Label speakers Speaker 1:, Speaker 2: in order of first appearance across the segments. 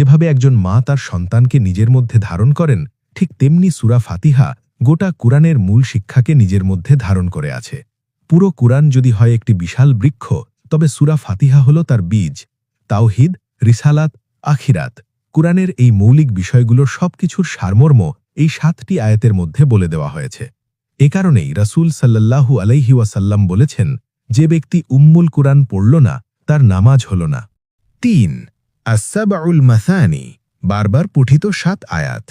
Speaker 1: যেভাবে একজন মা তার সন্তানকে নিজের মধ্যে ধারণ করেন, ঠিক তেমনি সূরা ফাতিহা গোটা কুরআনের মূল শিক্ষাকে নিজের মধ্যে ধারণ করে আছে। পুরো কুরআন যদি হয় একটি বিশাল বৃক্ষ, তবে সূরা ফাতিহা হল তার বীজ। তাওহীদ, রিসালাত, আখিরাত, কুরআনের এই মৌলিক বিষয়গুলোর সবকিছুর সারমর্ম এই ৭টি আয়াতের মধ্যে বলে দেওয়া হয়েছে। এ কারণেই রাসূল সাল্লাল্লাহু আলাইহি ওয়াসাল্লাম বলেছেন, যে ব্যক্তি উম্মুল কুরআন পড়ল না, তার নামাজ হল না। ৩. আস-সাবউল মাসানি, বারবার পঠিত ৭ আয়াত।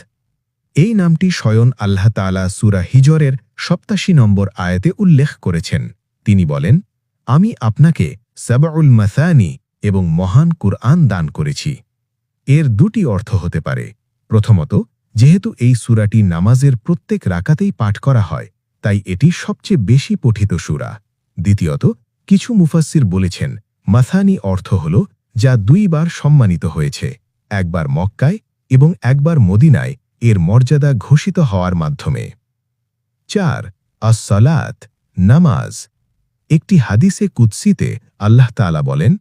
Speaker 1: এই নামটি স্বয়ং আল্লাহ তাআলা সূরা হিজরের ৮৭ নম্বর আয়াতে উল্লেখ করেছেন। তিনি বলেন, আমি আপনাকে সাবউল মাসানি এবং মহান কুরআন দান করেছি। এর ২টি অর্থ হতে পারে। প্রথমত, যেহেতু এই সূরাটি নামাজের প্রত্যেক রাকাতেই পাঠ করা হয়, তাই এটি সবচেয়ে বেশি পঠিত সূরা। দ্বিতীয়ত, কিছু মুফাসসির বলেছেন মাসানি অর্থ হল যা ২ বার সম্মানিত হয়েছে, একবার মক্কায় এবং একবার মদিনায় এর মর্যাদা ঘোষিত হওয়ার মাধ্যমে। ৪. আস-সালাত, নামাজ। একটি হাদিসে কুদসিতে আল্লাহ তাআলা বলেন,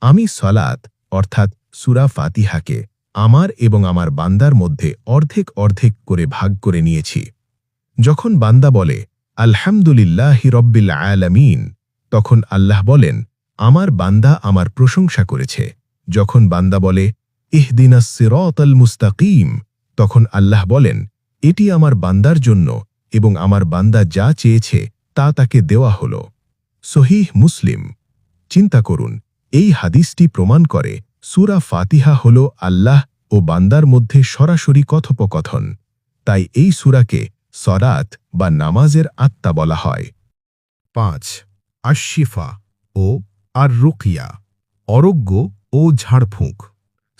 Speaker 1: আমি সালাত অর্থাৎ সূরা ফাতিহাকে আমার এবং আমার বান্দার মধ্যে অর্ধেক অর্ধেক করে ভাগ করে নিয়েছি। যখন বান্দা বলে আলহামদুলিল্লাহি রব্বিল আলামিন, তখন আল্লাহ বলেন, আমার বান্দা আমার প্রশংসা করেছে। যখন বান্দা বলে ইহদিনাস সিরাতাল মুস্তাকিম, তখন আল্লাহ বলেন, এটি আমার বান্দার জন্য এবং আমার বান্দা যা চেয়েছে তা তাকে দেওয়া হল। সহিহ মুসলিম। চিন্তা করুন, এই হাদিসটি প্রমাণ করে সূরা ফাতিহা হল আল্লাহ ও বান্দার মধ্যে সরাসরি কথোপকথন। তাই এই সূরাকে সলাত বা নামাজের আত্মা বলা হয়। ৫. আশ-শিফা ও আর-রুকিয়া, অরোগ্য ও ঝাড়ফুঁক।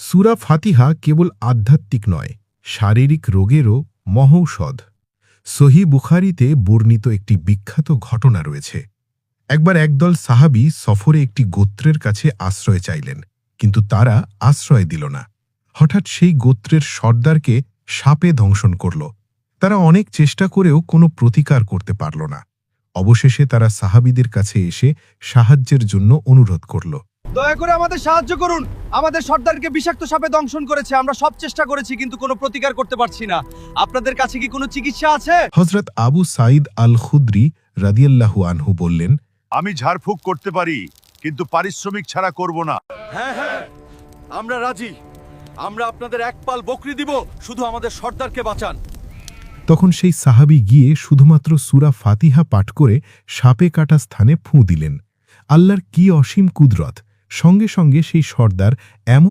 Speaker 1: সূরা ফাতিহা কেবল আধ্যাত্মিক নয়, শারীরিক রোগেরও মহৌষধ। সহিহ বুখারীতে বর্ণিত একটি বিখ্যাত ঘটনা রয়েছে। একবার একদল সাহাবী সফরে একটি গোত্রের কাছে আশ্রয় চাইলেন, কিন্তু তারা আশ্রয় দিল না। হঠাৎ সেই গোত্রের সর্দারকে সাপে দংশন করল। তারা অনেক চেষ্টা করেও কোনো প্রতিকার করতে পারল না। অবশেষে তারা সাহাবীদের কাছে এসে সাহায্যের জন্য অনুরোধ করল।
Speaker 2: দয়া করে আমাদের সাহায্য করুন, আমাদের সর্দারকে বিষাক্ত সাপে দংশন করেছে। আমরা সব চেষ্টা করেছি, কিন্তু কোনো প্রতিকার করতে পারছি না। আপনাদের কাছে কি কোনো চিকিৎসা আছে?
Speaker 1: হযরত আবু সাঈদ আল খুদরি রাদিয়াল্লাহু আনহু বললেন,
Speaker 3: আমি ঝাড়ফুঁক করতে পারি, কিন্তু পারিশ্রমিক ছাড়া করব না।
Speaker 2: হ্যাঁ হ্যাঁ, আমরা রাজি। আমরা আপনাদের এক পাল বকরি দিব, শুধু আমাদের সর্দারকে বাঁচান।
Speaker 1: তখন সেই সাহাবী গিয়ে শুধুমাত্র সূরা ফাতিহা পাঠ করে সাপে কাটা স্থানে ফুঁ দিলেন। আল্লাহর কি অসীম কুদরত! সঙ্গে সঙ্গে সেই সর্দার এমন